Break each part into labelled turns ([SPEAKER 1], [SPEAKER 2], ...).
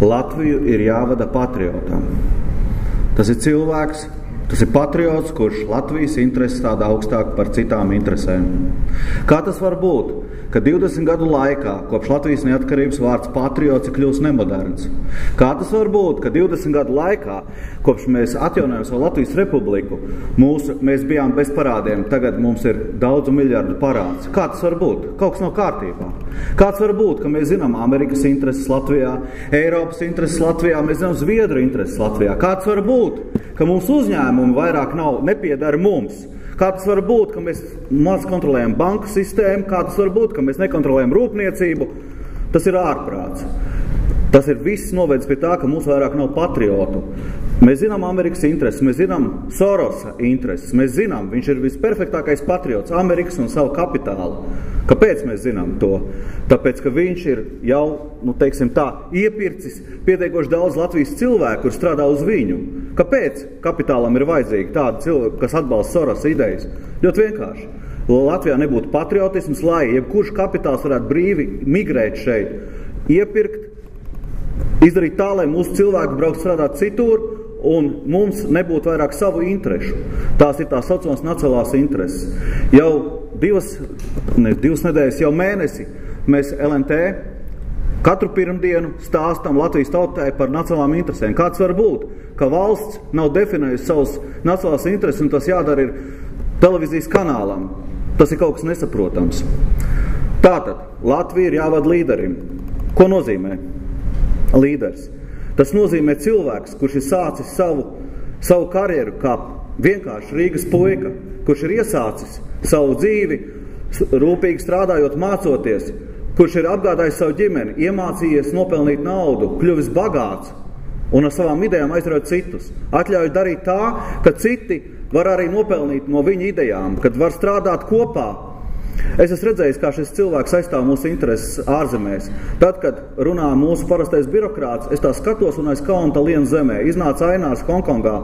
[SPEAKER 1] Latviju ir jāvada patriotam. Tas ir cilvēks, tas ir patriots, kurš Latvijas intereses stāda augstāk par citām interesēm. Kā tas var būt, ka 20 gadu laikā, kopš Latvijas neatkarības vārds patriots ir kļūst nemoderns? Kā tas var būt, ka 20 gadu laikā, kopš mēs atjaunojam savu Latvijas republiku, mēs bijām bez parādiem, tagad mums ir daudzu miljardu parāds? Kā tas var būt? Kaut kas nav kārtībā. Kā tas var būt, ka mēs zinām Amerikas intereses Latvijā, Eiropas intereses Latvijā, mēs zinām Zviedru intereses Latvijā? Kā tas var būt, ka mums uzņēmumi vairāk nepiedara mums? Kā tas var būt, ka mēs maz kontrolējam banku sistēmu? Kā tas var būt, ka mēs nekontrolējam rūpniecību? Tas ir ārprāts. Tas ir viss novedis pie tā, ka mums vairāk nav patriotu. Mēs zinām Amerikas intereses, mēs zinām Sorosa intereses, mēs zinām, viņš ir visperfektākais patriots Amerikas un savu kapitālu. Kāpēc mēs zinām to? Tāpēc, ka viņš ir jau, iepircis pietiekoši daudz Latvijas cilvēku, kur strādā uz viņu. Kāpēc kapitālam ir vajadzīgi tādi cilvēki, kas atbalsta Sorosa idejas? Ļoti vienkārši. Latvijā nebūtu patriotisms, lai jebkurš kapitāls varētu brīvi migrēt šeit, iepirkt, izdarīt tā, lai mūsu cilvēki braukt strādāt citur, un mums nebūtu vairāk savu interešu. Tās ir tās saucamās nacionālās intereses. Jau divas nedēļas, jau mēnesi mēs LNT katru pirmdienu stāstam Latvijas tautai par nacionālām interesēm. Kāds var būt, ka valsts nav definējusi savus nacionālās intereses, un tas jādara ir televīzijas kanālam? Tas ir kaut kas nesaprotams. Tātad, Latvija ir jāvada līderim. Ko nozīmē līderis? Tas nozīmē cilvēks, kurš ir sācis savu karjeru kā vienkārši Rīgas puika, kurš ir iesācis savu dzīvi, rūpīgi strādājot, mācoties, kurš ir apgādājis savu ģimeni, iemācījies nopelnīt naudu, kļuvis bagāts un ar savām idejām aizraut citus. Atļauj darīt tā, ka citi var arī nopelnīt no viņa idejām, kad var strādāt kopā. Es esmu redzējis, kā šis cilvēks aizstāv mūsu intereses ārzemēs. Tad, kad runā mūsu parastais birokrāts, es tā skatos un aiz kauna lien zemē. Iznāca Ainārs Hongkongā,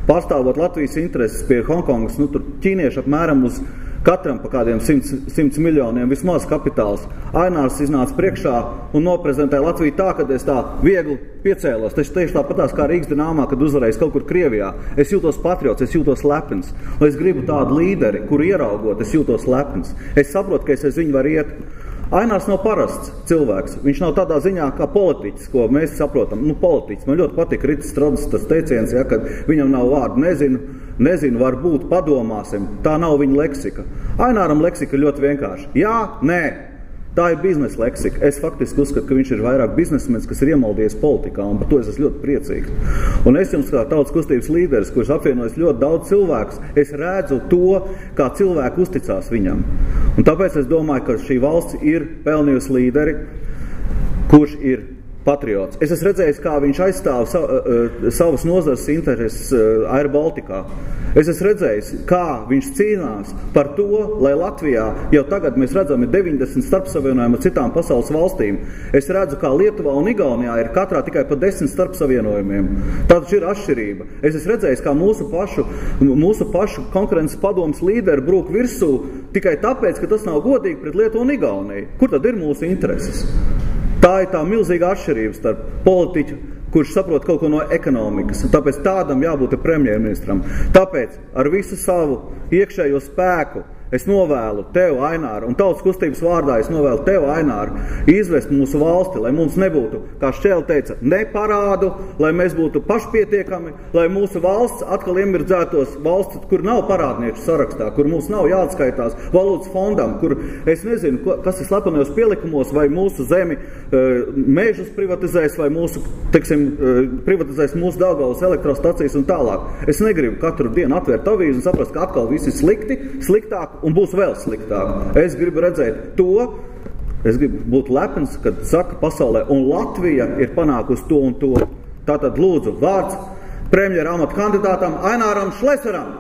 [SPEAKER 1] pārstāvot Latvijas intereses pie Hongkongas, tur ķīnieši apmēram uz katram pa kādiem 100 miljoniem vismaz kapitāls. Ainārs iznāca priekšā un noprezentēja Latviju tā, kad es tā viegli piecēlos. Tieši tāpatās kā Rīgas Dināmā, kad uzvarējis kaut kur Krievijā. Es jūtos patriots, es jūtos lepns. Un es gribu tādu līderi, kuru ieraugot, es jūtos lepns. Es saprotu, ka es aiz viņu varu iet. Ainārs nav parasts cilvēks. Viņš nav tādā ziņā kā politiķis, ko mēs saprotam. Politiķis. Man ļoti patīk Ritas Strodas tas teiciens, kad viņam nav vārdu nezinu, varbūt padomāsim. Tā nav viņa leksika. Aināram leksika ir ļoti vienkārši. Jā, nē. Tā ir biznesa leksika. Es faktiski uzskatu, ka viņš ir vairāk biznesmenis, kas ir iemaldījies politikā, un par to es esmu ļoti priecīgs. Un es jums kā tautas kustības līderis, kurš apvienojas ļoti daudz cilvēkus, es redzu to, kā cilvēki uzticās viņam. Un tāpēc es domāju, ka šī valsts ir pelnījusi līderi, kurš ir patriots. Es esmu redzējis, kā viņš aizstāv savas nozares intereses Air Baltikā. Es esmu redzējis, kā viņš cīnās par to, lai Latvijā jau tagad mēs redzam 90 starpsavienojumu ar citām pasaules valstīm. Es redzu, kā Lietuvā un Igaunijā ir katrā tikai pa 10 starpsavienojumiem. Tātad ir atšķirība. Es esmu redzējis, kā mūsu pašu konkurences padomas līderi brūk virsū tikai tāpēc, ka tas nav godīgi pret Lietuvu un Igauniju. Kur tad ir mūsu intereses? Tā ir tā milzīga atšķirība starp politiķu, kurš saprot kaut ko no ekonomikas. Tāpēc tādam jābūt premjerministram. Tāpēc ar visu savu iekšējo spēku es novēlu tev, Ainār, un tautas kustības vārdā es novēlu tev, Ainār, izvest mūsu valsti, lai mums nebūtu, kā Šķēle teica, ne parādu, lai mēs būtu pašpietiekami, lai mūsu valsts atkal iemirdzētos valsts, kur nav parādnieku sarakstā, kur mums nav jāatskaitās valūtas fondam, kur es nezinu, kas ir slepenajos pielikumos, vai mūsu zemi mežus privatizēs, vai privatizēs mūsu Daugavas elektrostacijas un tālāk. Es negribu katru dienu atvērt avīzi un saprast, ka atkal viss ir sliktāk, un būs vēl sliktāk. Es gribu redzēt to, es gribu būt lepns, kad saka pasaulē, un Latvija ir panākusi to un to. Tātad lūdzu vārds premjera amata kandidātam Aināram Šlesaram.